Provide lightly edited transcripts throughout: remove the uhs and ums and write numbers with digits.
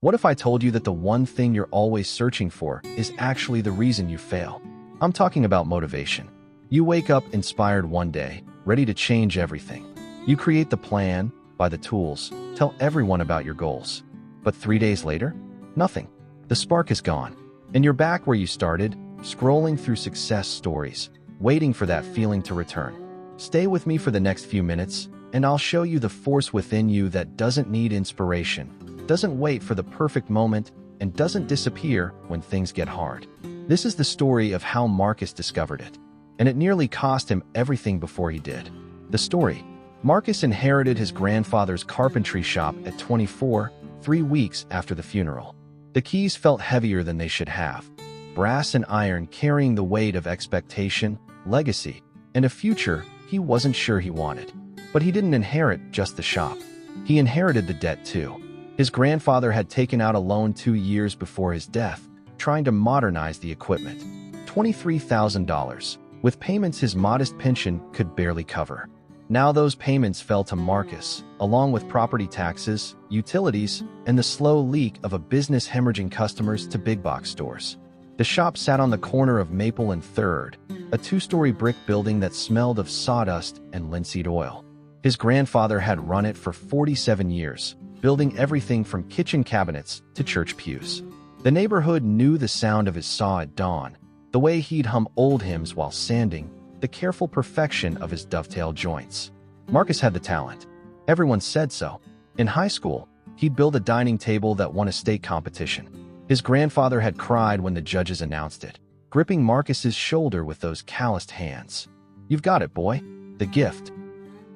What if I told you that the one thing you're always searching for is actually the reason you fail? I'm talking about motivation. You wake up inspired one day, ready to change everything. You create the plan, buy the tools, tell everyone about your goals. But 3 days later, nothing. The spark is gone. And you're back where you started, scrolling through success stories, waiting for that feeling to return. Stay with me for the next few minutes, and I'll show you the force within you that doesn't need inspiration, doesn't wait for the perfect moment, and doesn't disappear when things get hard. This is the story of how Marcus discovered it, and it nearly cost him everything before he did. The story: Marcus inherited his grandfather's carpentry shop at 24, 3 weeks after the funeral. The keys felt heavier than they should have, brass and iron carrying the weight of expectation, legacy, and a future he wasn't sure he wanted. But he didn't inherit just the shop. He inherited the debt too. His grandfather had taken out a loan 2 years before his death, trying to modernize the equipment. $23,000, with payments his modest pension could barely cover. Now those payments fell to Marcus, along with property taxes, utilities, and the slow leak of a business hemorrhaging customers to big-box stores. The shop sat on the corner of Maple and 3rd, a 2-story brick building that smelled of sawdust and linseed oil. His grandfather had run it for 47 years, building everything from kitchen cabinets to church pews. The neighborhood knew the sound of his saw at dawn, the way he'd hum old hymns while sanding, the careful perfection of his dovetail joints. Marcus had the talent. Everyone said so. In high school, he'd build a dining table that won a state competition. His grandfather had cried when the judges announced it, gripping Marcus's shoulder with those calloused hands. "You've got it, boy." The gift.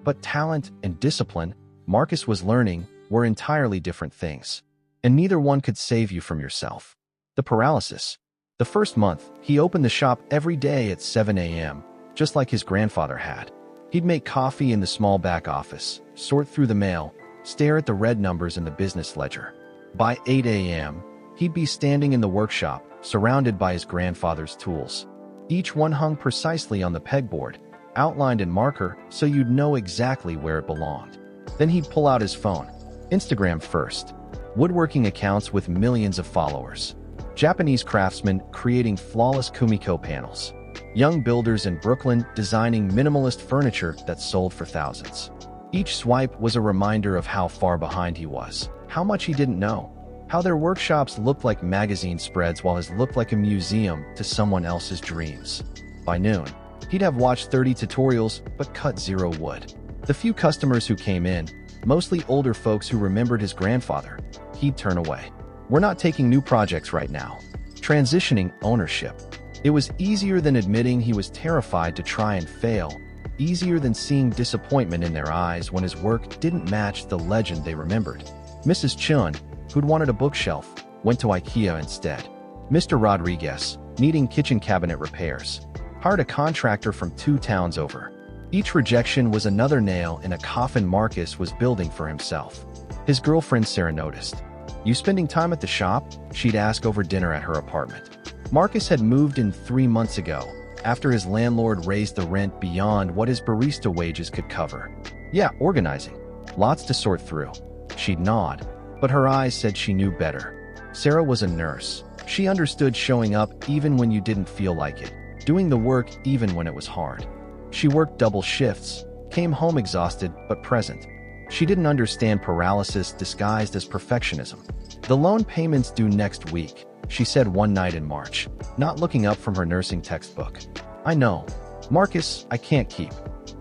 But talent and discipline, Marcus was learning, were entirely different things. And neither one could save you from yourself. The paralysis. The first month, he opened the shop every day at 7 a.m., just like his grandfather had. He'd make coffee in the small back office, sort through the mail, stare at the red numbers in the business ledger. By 8 a.m., he'd be standing in the workshop, surrounded by his grandfather's tools. Each one hung precisely on the pegboard, outlined in marker so you'd know exactly where it belonged. Then he'd pull out his phone. Instagram first. Woodworking accounts with millions of followers. Japanese craftsmen creating flawless kumiko panels. Young builders in Brooklyn designing minimalist furniture that sold for thousands. Each swipe was a reminder of how far behind he was, how much he didn't know, how their workshops looked like magazine spreads while his looked like a museum to someone else's dreams. By noon, he'd have watched 30 tutorials but cut 0 wood. The few customers who came in, mostly older folks who remembered his grandfather, he'd turn away. "We're not taking new projects right now." Transitioning ownership. It was easier than admitting he was terrified to try and fail, easier than seeing disappointment in their eyes when his work didn't match the legend they remembered. Mrs. Chun, who'd wanted a bookshelf, went to IKEA instead. Mr. Rodriguez, needing kitchen cabinet repairs, hired a contractor from 2 towns over. Each rejection was another nail in a coffin Marcus was building for himself. His girlfriend Sarah noticed. "You spending time at the shop?" she'd ask over dinner at her apartment. Marcus had moved in 3 months ago, after his landlord raised the rent beyond what his barista wages could cover. "Yeah, organizing. Lots to sort through." She'd nod, but her eyes said she knew better. Sarah was a nurse. She understood showing up even when you didn't feel like it, doing the work even when it was hard. She worked double shifts, came home exhausted but present. She didn't understand paralysis disguised as perfectionism. "The loan payment's due next week," she said one night in March, not looking up from her nursing textbook. "I know. Marcus, I can't keep.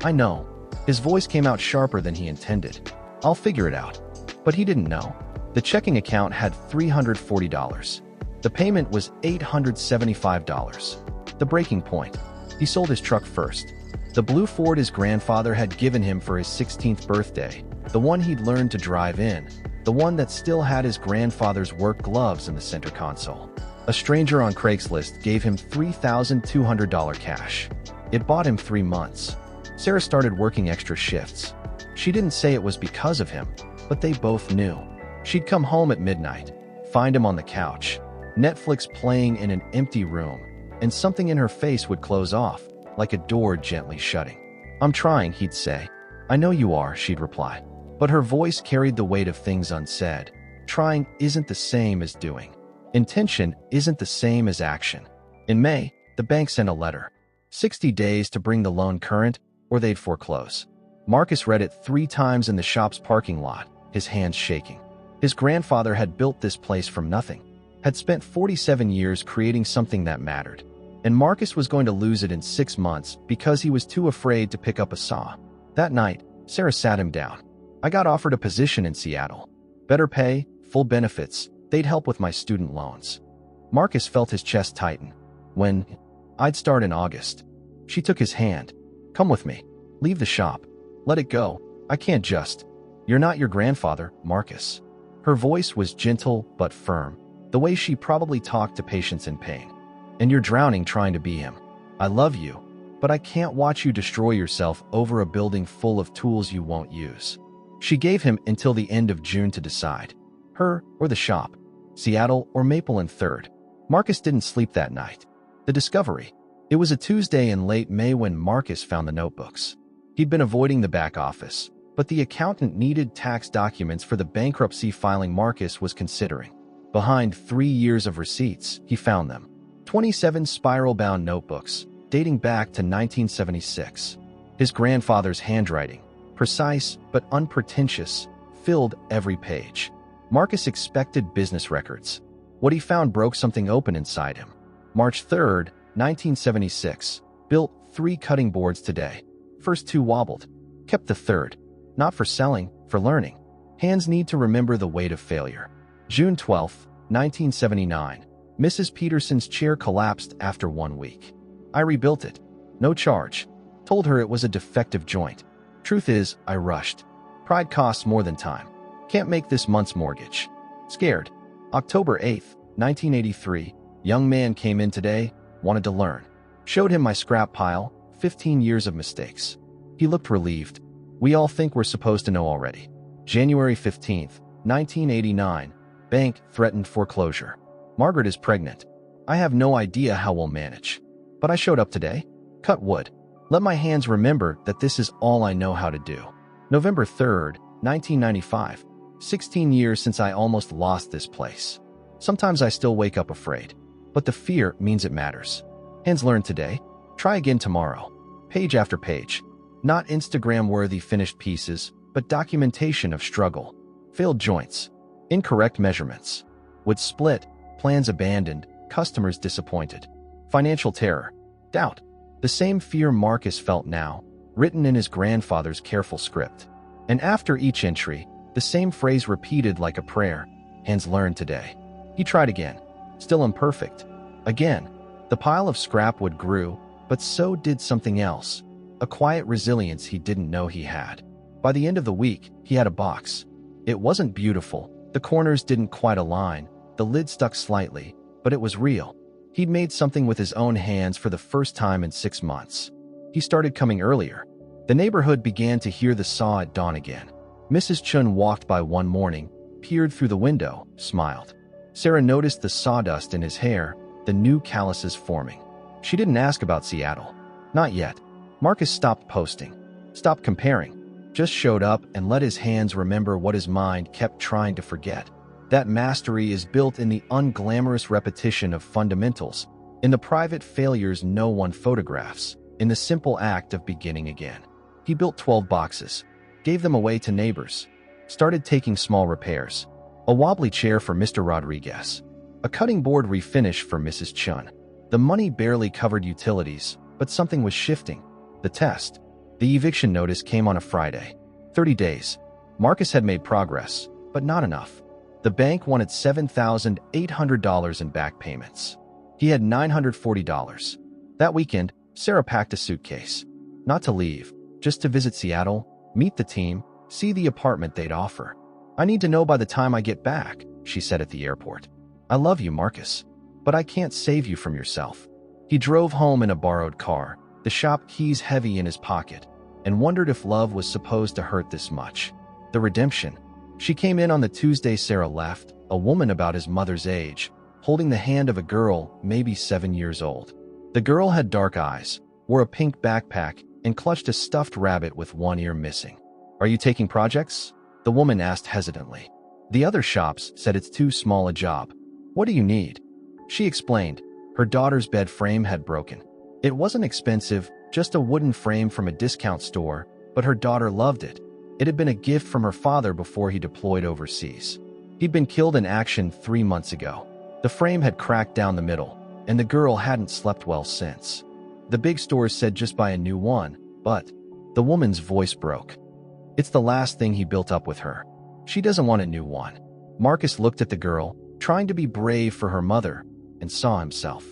I know." His voice came out sharper than he intended. "I'll figure it out." But he didn't know. The checking account had $340. The payment was $875. The breaking point. He sold his truck first. The blue Ford his grandfather had given him for his 16th birthday, the one he'd learned to drive in, the one that still had his grandfather's work gloves in the center console. A stranger on Craigslist gave him $3,200 cash. It bought him 3 months. Sarah started working extra shifts. She didn't say it was because of him, but they both knew. She'd come home at midnight, find him on the couch, Netflix playing in an empty room, and something in her face would close off, like a door gently shutting. "I'm trying," he'd say. "I know you are," she'd reply. But her voice carried the weight of things unsaid. Trying isn't the same as doing. Intention isn't the same as action. In May, the bank sent a letter. 60 days to bring the loan current, or they'd foreclose. Marcus read it 3 times in the shop's parking lot, his hands shaking. His grandfather had built this place from nothing, had spent 47 years creating something that mattered. And Marcus was going to lose it in 6 months because he was too afraid to pick up a saw. That night, Sarah sat him down. I got offered a position in Seattle. Better pay, full benefits, they'd help with my student loans. Marcus felt his chest tighten. When I'd start in August. She took his hand. Come with me. Leave the shop. Let it go. I can't just. You're not your grandfather, Marcus. Her voice was gentle but firm, the way she probably talked to patients in pain. And you're drowning trying to be him. I love you, but I can't watch you destroy yourself over a building full of tools you won't use. She gave him until the end of June to decide. Her or the shop. Seattle or Maple and 3rd. Marcus didn't sleep that night. The discovery. It was a Tuesday in late May when Marcus found the notebooks. He'd been avoiding the back office, but the accountant needed tax documents for the bankruptcy filing Marcus was considering. Behind 3 years of receipts, he found them. 27 spiral-bound notebooks, dating back to 1976. His grandfather's handwriting, precise but unpretentious, filled every page. Marcus expected business records. What he found broke something open inside him. March 3rd, 1976. Built 3 cutting boards today. First 2 wobbled. Kept the 3rd. Not for selling, for learning. Hands need to remember the weight of failure. June 12th, 1979. Mrs. Peterson's chair collapsed after 1 week. I rebuilt it. No charge. Told her it was a defective joint. Truth is, I rushed. Pride costs more than time. Can't make this month's mortgage. Scared. October 8th, 1983. Young man came in today, wanted to learn. Showed him my scrap pile, 15 years of mistakes. He looked relieved. We all think we're supposed to know already. January 15th, 1989. Bank threatened foreclosure. Margaret is pregnant. I have no idea how we'll manage. But I showed up today. Cut wood. Let my hands remember that this is all I know how to do. November 3rd, 1995. 16 years since I almost lost this place. Sometimes I still wake up afraid. But the fear means it matters. Hands learned today. Try again tomorrow. Page after page. Not Instagram-worthy finished pieces, but documentation of struggle. Failed joints. Incorrect measurements. Would split. Plans abandoned. Customers disappointed. Financial terror. Doubt. The same fear Marcus felt now, written in his grandfather's careful script. And after each entry, the same phrase repeated like a prayer. Hands learned today. He tried again. Still imperfect. Again. The pile of scrap wood grew, but so did something else. A quiet resilience he didn't know he had. By the end of the week, he had a box. It wasn't beautiful. The corners didn't quite align. The lid stuck slightly, but it was real. He'd made something with his own hands for the first time in 6 months. He started coming earlier. The neighborhood began to hear the saw at dawn again. Mrs. Chun walked by one morning, peered through the window, smiled. Sarah noticed the sawdust in his hair, the new calluses forming. She didn't ask about Seattle. Not yet. Marcus stopped posting, stopped comparing, just showed up and let his hands remember what his mind kept trying to forget. That mastery is built in the unglamorous repetition of fundamentals, in the private failures no one photographs, in the simple act of beginning again. He built 12 boxes, gave them away to neighbors, started taking small repairs. A wobbly chair for Mr. Rodriguez, a cutting board refinish for Mrs. Chun. The money barely covered utilities, but something was shifting. The test. The eviction notice came on a Friday. 30 days. Marcus had made progress, but not enough. The bank wanted $7,800 in back payments. He had $940. That weekend, Sarah packed a suitcase. Not to leave, just to visit Seattle, meet the team, see the apartment they'd offer. I need to know by the time I get back, she said at the airport. I love you, Marcus, but I can't save you from yourself. He drove home in a borrowed car, the shop keys heavy in his pocket, and wondered if love was supposed to hurt this much. The redemption. She came in on the Tuesday Sarah left, a woman about his mother's age, holding the hand of a girl, maybe 7 years old. The girl had dark eyes, wore a pink backpack, and clutched a stuffed rabbit with one ear missing. Are you taking projects? The woman asked hesitantly. The other shops said it's too small a job. What do you need? She explained. Her daughter's bed frame had broken. It wasn't expensive, just a wooden frame from a discount store, but her daughter loved it. It had been a gift from her father before he deployed overseas. He'd been killed in action 3 months ago. The frame had cracked down the middle, and the girl hadn't slept well since. The big stores said just buy a new one, but the woman's voice broke. It's the last thing he built up with her. She doesn't want a new one. Marcus looked at the girl, trying to be brave for her mother, and saw himself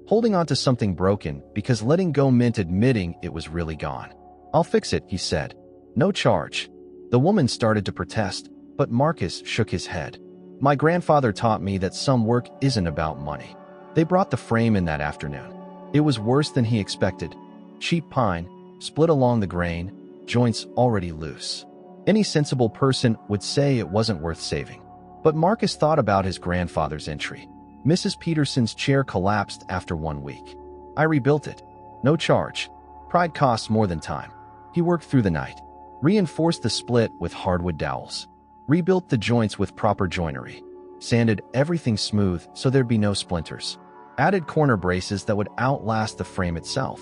holding on to something broken because letting go meant admitting it was really gone. I'll fix it, he said. No charge. The woman started to protest, but Marcus shook his head. My grandfather taught me that some work isn't about money. They brought the frame in that afternoon. It was worse than he expected. Cheap pine, split along the grain, joints already loose. Any sensible person would say it wasn't worth saving. But Marcus thought about his grandfather's entry. Mrs. Peterson's chair collapsed after 1 week. I rebuilt it. No charge. Pride costs more than time. He worked through the night. Reinforced the split with hardwood dowels. Rebuilt the joints with proper joinery. Sanded everything smooth so there'd be no splinters. Added corner braces that would outlast the frame itself.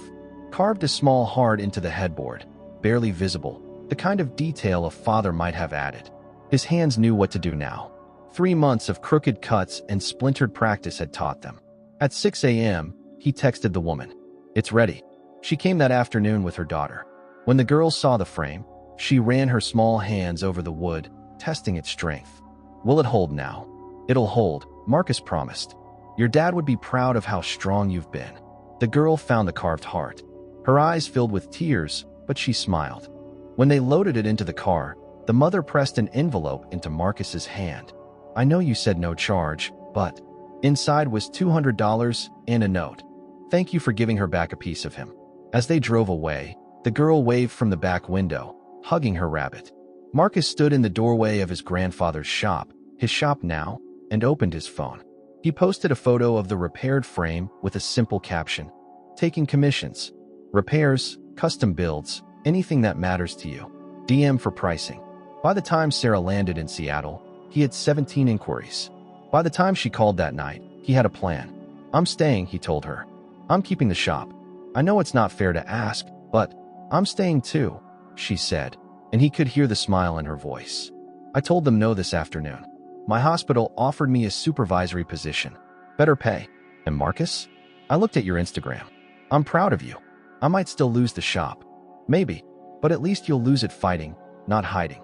Carved a small heart into the headboard. Barely visible. The kind of detail a father might have added. His hands knew what to do now. 3 months of crooked cuts and splintered practice had taught them. At 6 a.m., he texted the woman. It's ready. She came that afternoon with her daughter. When the girl saw the frame, she ran her small hands over the wood, testing its strength. Will it hold now? It'll hold, Marcus promised. Your dad would be proud of how strong you've been. The girl found the carved heart. Her eyes filled with tears, but she smiled. When they loaded it into the car, the mother pressed an envelope into Marcus's hand. I know you said no charge, but inside was $200 and a note. Thank you for giving her back a piece of him. As they drove away, the girl waved from the back window, hugging her rabbit. Marcus stood in the doorway of his grandfather's shop, his shop now, and opened his phone. He posted a photo of the repaired frame with a simple caption. Taking commissions. Repairs, custom builds, anything that matters to you. DM for pricing. By the time Sarah landed in Seattle, he had 17 inquiries. By the time she called that night, he had a plan. I'm staying, he told her. I'm keeping the shop. I know it's not fair to ask, but I'm staying too, she said, and he could hear the smile in her voice. I told them no this afternoon. My hospital offered me a supervisory position. Better pay. And Marcus? I looked at your Instagram. I'm proud of you. I might still lose the shop. Maybe, but at least you'll lose it fighting, not hiding.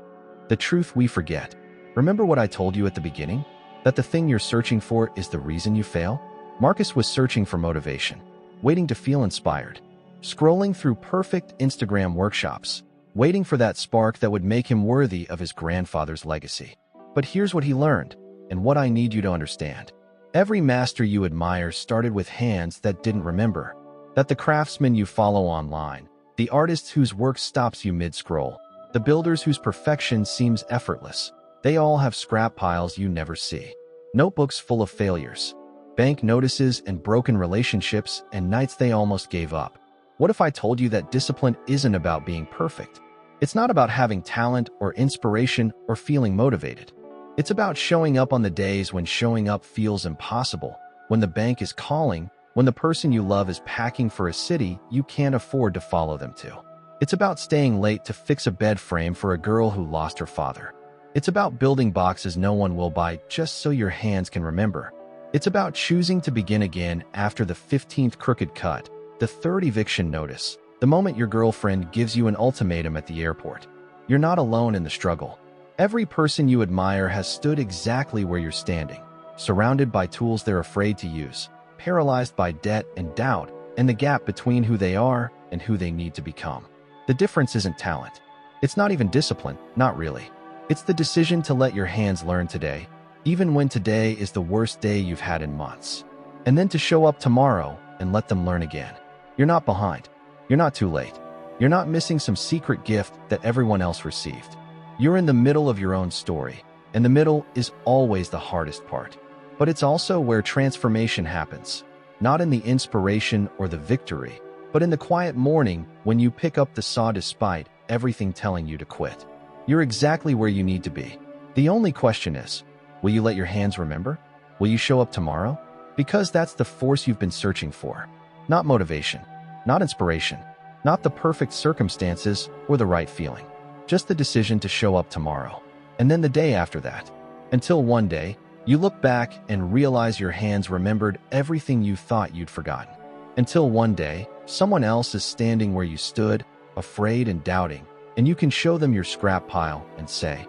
The truth we forget. Remember what I told you at the beginning? That the thing you're searching for is the reason you fail? Marcus was searching for motivation, waiting to feel inspired, scrolling through perfect Instagram workshops, waiting for that spark that would make him worthy of his grandfather's legacy. But here's what he learned, and what I need you to understand. Every master you admire started with hands that didn't remember. That the craftsmen you follow online, the artists whose work stops you mid-scroll, the builders whose perfection seems effortless, they all have scrap piles you never see. Notebooks full of failures, bank notices and broken relationships and nights they almost gave up. What if I told you that discipline isn't about being perfect? It's not about having talent or inspiration or feeling motivated. It's about showing up on the days when showing up feels impossible, when the bank is calling, when the person you love is packing for a city you can't afford to follow them to. It's about staying late to fix a bed frame for a girl who lost her father. It's about building boxes no one will buy just so your hands can remember. It's about choosing to begin again after the 15th crooked cut, the 3rd eviction notice, the moment your girlfriend gives you an ultimatum at the airport. You're not alone in the struggle. Every person you admire has stood exactly where you're standing, surrounded by tools they're afraid to use, paralyzed by debt and doubt, and the gap between who they are and who they need to become. The difference isn't talent. It's not even discipline, not really. It's the decision to let your hands learn today, even when today is the worst day you've had in months. And then to show up tomorrow and let them learn again. You're not behind. You're not too late. You're not missing some secret gift that everyone else received. You're in the middle of your own story, and the middle is always the hardest part. But it's also where transformation happens, not in the inspiration or the victory, but in the quiet morning when you pick up the saw despite everything telling you to quit. You're exactly where you need to be. The only question is, will you let your hands remember? Will you show up tomorrow? Because that's the force you've been searching for. Not motivation, not inspiration, not the perfect circumstances or the right feeling. Just the decision to show up tomorrow. And then the day after that. Until one day, you look back and realize your hands remembered everything you thought you'd forgotten. Until one day, someone else is standing where you stood, afraid and doubting, and you can show them your scrap pile and say,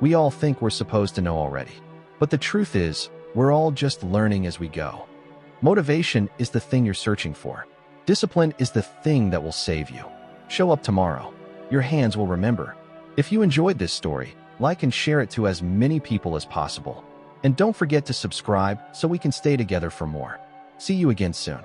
"We all think we're supposed to know already." But the truth is, we're all just learning as we go. Motivation is the thing you're searching for. Discipline is the thing that will save you. Show up tomorrow. Your hands will remember. If you enjoyed this story, like and share it to as many people as possible. And don't forget to subscribe so we can stay together for more. See you again soon.